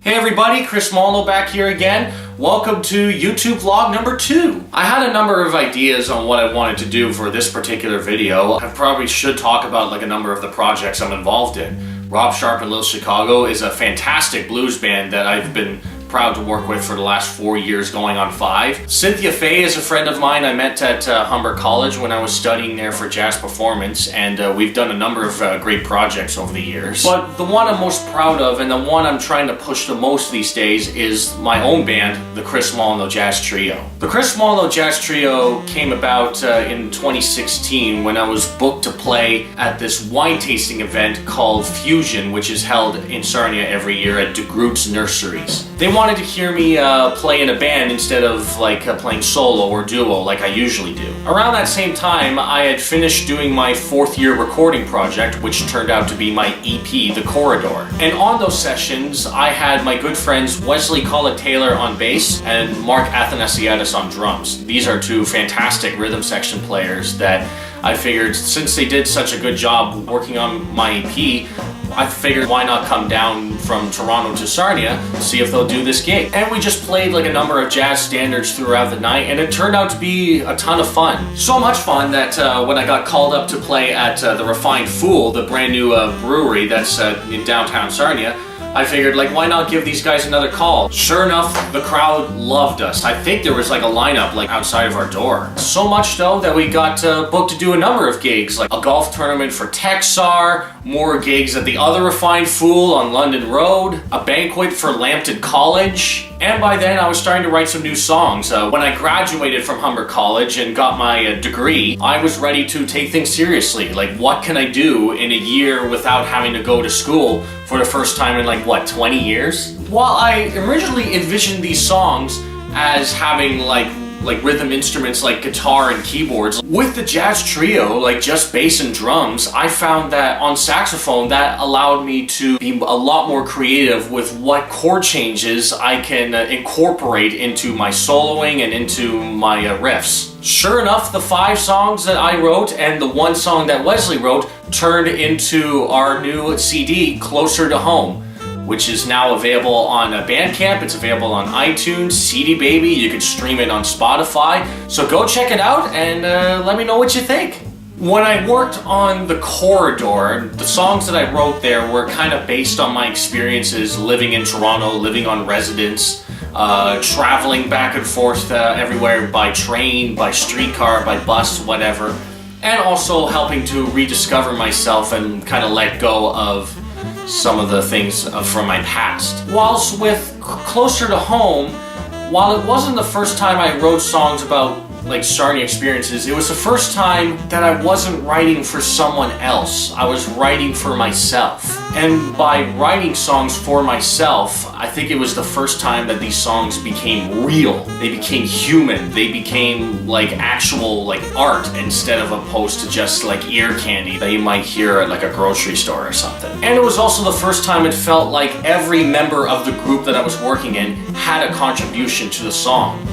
Hey everybody, Chris Molyneaux back here again. Welcome to YouTube vlog number 2. I had a number of ideas on what I wanted to do for this particular video. I probably should talk about like a number of the projects I'm involved in. Rob Sharp and Little Chicago is a fantastic blues band that I've been proud to work with for the last 4 years, going on 5. Cynthia Fay is a friend of mine I met at Humber College when I was studying there for jazz performance, and we've done a number of great projects over the years. But the one I'm most proud of, and the one I'm trying to push the most these days, is my own band, the Chris Molyneaux Jazz Trio. The Chris Molyneaux Jazz Trio came about in 2016 when I was booked to play at this wine tasting event called Fusion, which is held in Sarnia every year at DeGroote's Nurseries. They wanted to hear me play in a band instead of playing solo or duo like I usually do. Around that same time, I had finished doing my 4th year recording project, which turned out to be my EP, The Corridor. And on those sessions, I had my good friends Wesley Collett-Taylor on bass and Mark Athanasiadis on drums. These are 2 fantastic rhythm section players that I figured, since they did such a good job working on my EP, I figured why not come down from Toronto to Sarnia to see if they'll do this gig. And we just played like a number of jazz standards throughout the night, and it turned out to be a ton of fun. So much fun that when I got called up to play at the Refined Fool, the brand new brewery that's in downtown Sarnia, I figured, why not give these guys another call? Sure enough, the crowd loved us. I think there was a lineup outside of our door. So much though that we got booked to do a number of gigs, like a golf tournament for Texar, more gigs at the other Refined Fool on London Road, a banquet for Lambton College, and by then I was starting to write some new songs. When I graduated from Humber College and got my degree, I was ready to take things seriously. What can I do in a year without having to go to school for the first time in 20 years? While I originally envisioned these songs as having rhythm instruments like guitar and keyboards, with the jazz trio, just bass and drums, I found that on saxophone that allowed me to be a lot more creative with what chord changes I can incorporate into my soloing and into my riffs. Sure enough, the 5 songs that I wrote and the 1 song that Wesley wrote turned into our new CD, Closer to Home, which is now available on Bandcamp. It's available on iTunes, CD Baby. You can stream it on Spotify. So go check it out and let me know what you think. When I worked on The Corridor, the songs that I wrote there were kind of based on my experiences living in Toronto, living on residence, traveling back and forth everywhere by train, by streetcar, by bus, whatever, and also helping to rediscover myself and kind of let go of some of the things from my past. Whilst with Closer to Home, while it wasn't the first time I wrote songs about Sarnia experiences, it was the first time that I wasn't writing for someone else. I was writing for myself. And by writing songs for myself, I think it was the first time that these songs became real. They became human. They became actual art instead of opposed to just ear candy that you might hear at a grocery store or something. And it was also the first time it felt like every member of the group that I was working in had a contribution to the song.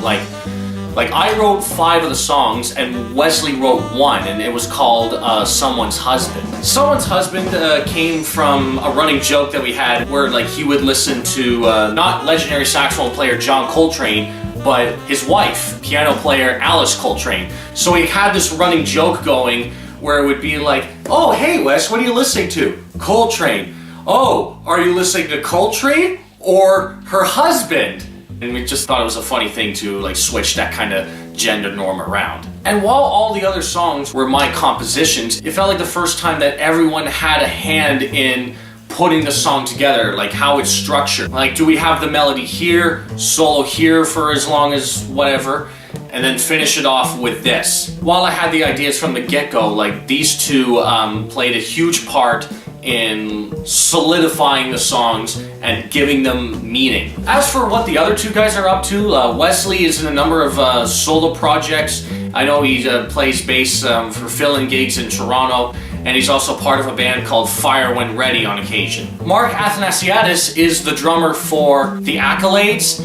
I wrote 5 of the songs and Wesley wrote 1, and it was called Someone's Husband. Someone's Husband came from a running joke that we had where he would listen to not legendary saxophone player John Coltrane, but his wife, piano player Alice Coltrane. So we had this running joke going where it would be oh, hey Wes, what are you listening to? Coltrane. Oh, are you listening to Coltrane or her husband? And we just thought it was a funny thing to switch that kind of gender norm around. And while all the other songs were my compositions, it felt like the first time that everyone had a hand in putting the song together, how it's structured. Do we have the melody here, solo here for as long as whatever, and then finish it off with this. While I had the ideas from the get-go, these 2 played a huge part in solidifying the songs and giving them meaning. As for what the other 2 guys are up to, Wesley is in a number of solo projects. I know he plays bass for fill-in gigs in Toronto, and he's also part of a band called Fire When Ready on occasion. Mark Athanasiadis is the drummer for The Accolades,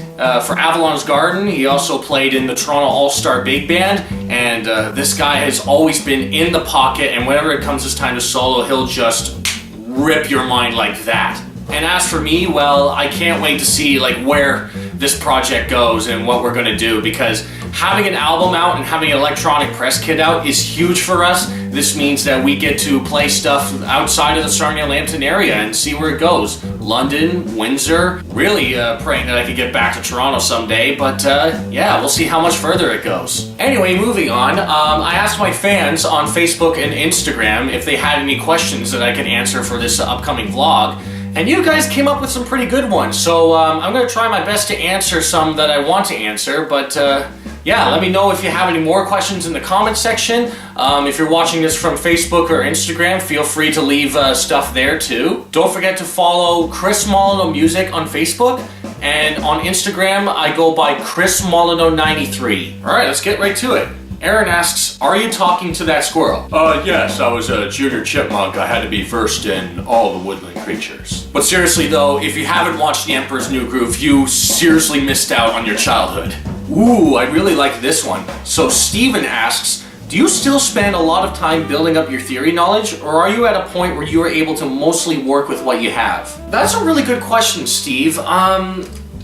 for Avalon's Garden. He also played in the Toronto All-Star Big Band, and this guy has always been in the pocket, and whenever it comes his time to solo, he'll just rip your mind like that. And as for me, well, I can't wait to see like where this project goes and what we're gonna do, because having an album out and having an electronic press kit out is huge for us. This means that we get to play stuff outside of the Sarnia-Lambton area and see where it goes. London, Windsor, really praying that I could get back to Toronto someday, but yeah, we'll see how much further it goes. Anyway, moving on, I asked my fans on Facebook and Instagram if they had any questions that I could answer for this upcoming vlog. And you guys came up with some pretty good ones, so I'm going to try my best to answer some that I want to answer, but yeah, let me know if you have any more questions in the comment section. If you're watching this from Facebook or Instagram, feel free to leave stuff there too. Don't forget to follow Chris Molyneaux Music on Facebook, and on Instagram, I go by Chris Molyneaux 93. All right, let's get right to it. Aaron asks, are you talking to that squirrel? Yes, I was a junior chipmunk. I had to be versed in all the woodland creatures. But seriously though, if you haven't watched The Emperor's New Groove, you seriously missed out on your childhood. Ooh, I really like this one. So Steven asks, do you still spend a lot of time building up your theory knowledge, or are you at a point where you are able to mostly work with what you have? That's a really good question, Steve.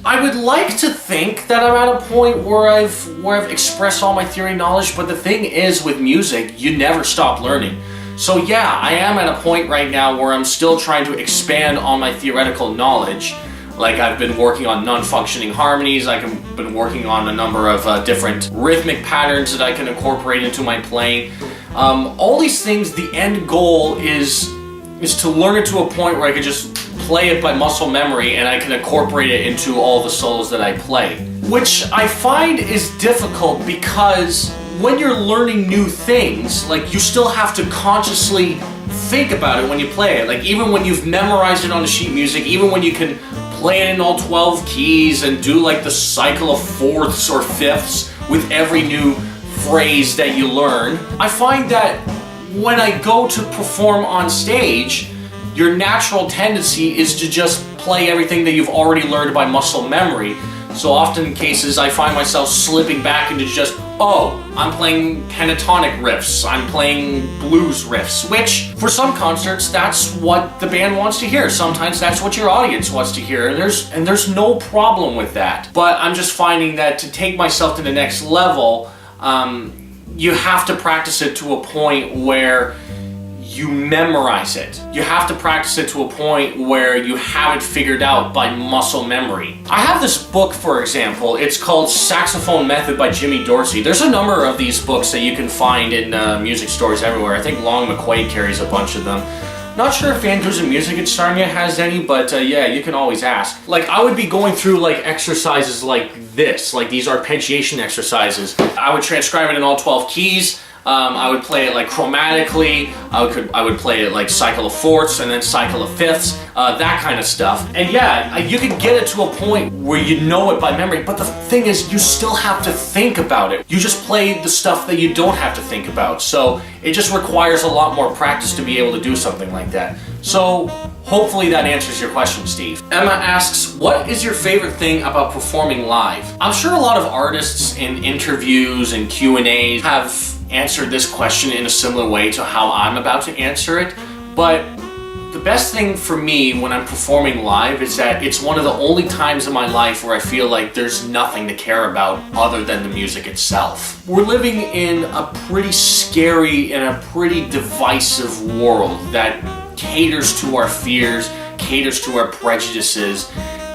I would like to think that I'm at a point where I've expressed all my theory knowledge, but the thing is with music, you never stop learning. So yeah, I am at a point right now where I'm still trying to expand on my theoretical knowledge. Like I've been working on non-functioning harmonies, I've been working on a number of different rhythmic patterns that I can incorporate into my playing. All these things, the end goal is to learn it to a point where I can just play it by muscle memory and I can incorporate it into all the solos that I play. Which I find is difficult because when you're learning new things, like you still have to consciously think about it when you play it. Like even when you've memorized it on the sheet music, even when you can play it in all 12 keys and do like the cycle of fourths or fifths with every new phrase that you learn, I find that when I go to perform on stage, your natural tendency is to just play everything that you've already learned by muscle memory. So often in cases I find myself slipping back into just, oh, I'm playing pentatonic riffs, I'm playing blues riffs, which for some concerts that's what the band wants to hear. Sometimes that's what your audience wants to hear, and there's no problem with that. But I'm just finding that to take myself to the next level, you have to practice it to a point where you memorize it. You have to practice it to a point where you have it figured out by muscle memory. I have this book, for example. It's called Saxophone Method by Jimmy Dorsey. There's a number of these books that you can find in music stores everywhere. I think Long McQuaid carries a bunch of them. Not sure if Van Dusen Music at Sarnia has any, but yeah, you can always ask. Like, I would be going through like exercises like this, like these arpeggiation exercises. I would transcribe it in all 12 keys. I would play it like chromatically, I would play it like cycle of fourths and then cycle of fifths, that kind of stuff. And yeah, you can get it to a point where you know it by memory, but the thing is, you still have to think about it. You just play the stuff that you don't have to think about. So it just requires a lot more practice to be able to do something like that. So hopefully that answers your question, Steve. Emma asks, what is your favorite thing about performing live? I'm sure a lot of artists in interviews and Q&As have answered this question in a similar way to how I'm about to answer it, but the best thing for me when I'm performing live is that it's one of the only times in my life where I feel like there's nothing to care about other than the music itself. We're living in a pretty scary and a pretty divisive world that caters to our fears, caters to our prejudices,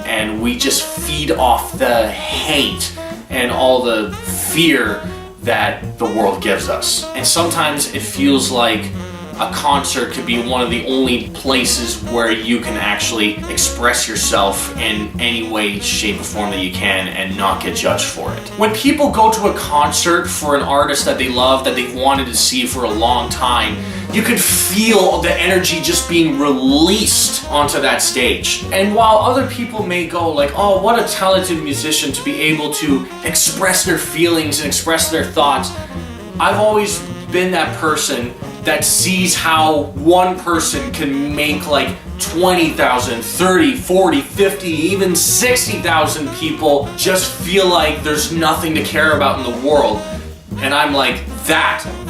and we just feed off the hate and all the fear that the world gives us. And sometimes it feels like a concert could be one of the only places where you can actually express yourself in any way, shape, or form that you can and not get judged for it. When people go to a concert for an artist that they love, that they've wanted to see for a long time, you can feel the energy just being released onto that stage. And while other people may go like, oh, what a talented musician to be able to express their feelings and express their thoughts, I've always been that person that sees how one person can make like 20,000, 30, 40, 50, even 60,000 people just feel like there's nothing to care about in the world. And I'm like,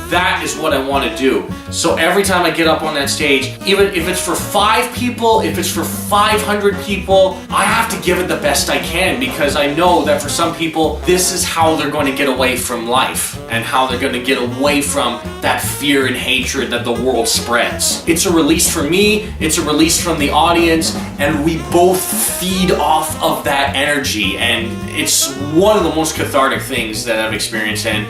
that is what I want to do. So every time I get up on that stage, even if it's for 5 people, if it's for 500 people, I have to give it the best I can, because I know that for some people, this is how they're going to get away from life and how they're going to get away from that fear and hatred that the world spreads. It's a release for me, it's a release from the audience, and we both feed off of that energy, and it's one of the most cathartic things that I've experienced, and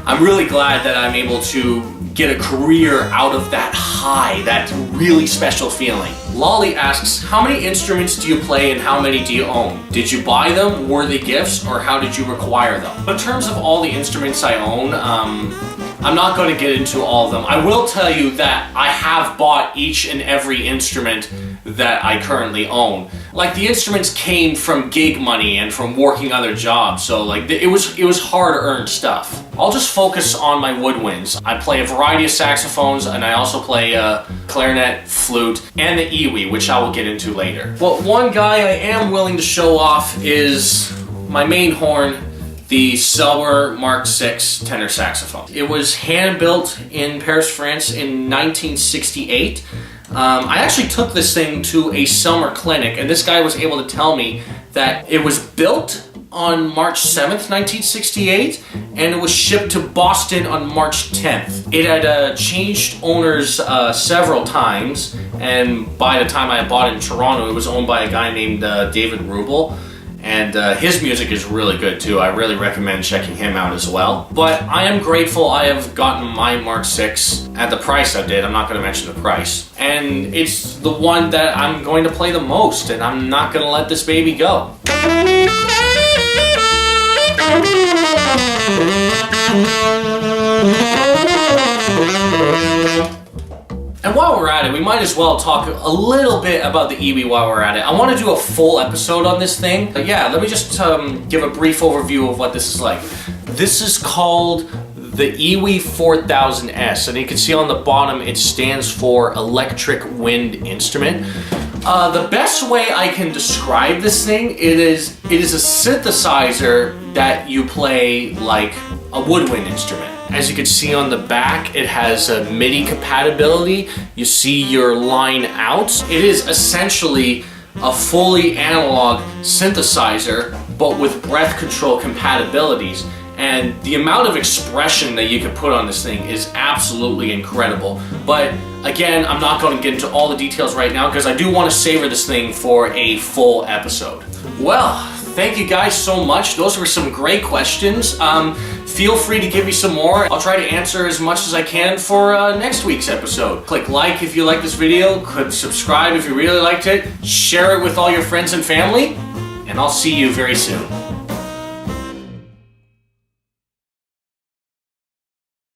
I'm really glad that I'm able to get a career out of that high, that really special feeling. Lolly asks, how many instruments do you play and how many do you own? Did you buy them, were they gifts, or how did you acquire them? In terms of all the instruments I own, I'm not going to get into all of them. I will tell you that I have bought each and every instrument that I currently own. Like, the instruments came from gig money and from working other jobs, so like it was hard-earned stuff. I'll just focus on my woodwinds. I play a variety of saxophones, and I also play clarinet, flute, and the iwi, which I will get into later. But one guy I am willing to show off is my main horn, the Selmer Mark VI tenor saxophone. It was hand-built in Paris, France in 1968. I actually took this thing to a Selmer clinic, and this guy was able to tell me that it was built on March 7th, 1968, and it was shipped to Boston on March 10th. It had changed owners several times, and by the time I bought it in Toronto, it was owned by a guy named David Rubel. And his music is really good too. I really recommend checking him out as well. But I am grateful I have gotten my Mark VI at the price I did. I'm not going to mention the price. And it's the one that I'm going to play the most, and I'm not going to let this baby go. And while we're at it, we might as well talk a little bit about the iwi while we're at it. I want to do a full episode on this thing. But yeah, let me just give a brief overview of what this is like. This is called the iwi 4000S, and you can see on the bottom it stands for Electric Wind Instrument. The best way I can describe this thing, it is a synthesizer that you play like a woodwind instrument. As you can see on the back, it has a MIDI compatibility. You see your line out. It is essentially a fully analog synthesizer, but with breath control compatibilities. And the amount of expression that you can put on this thing is absolutely incredible. But again, I'm not going to get into all the details right now because I do want to savor this thing for a full episode. Well, thank you guys so much. Those were some great questions. Feel free to give me some more. I'll try to answer as much as I can for next week's episode. Click like if you like this video, click subscribe if you really liked it, share it with all your friends and family, and I'll see you very soon.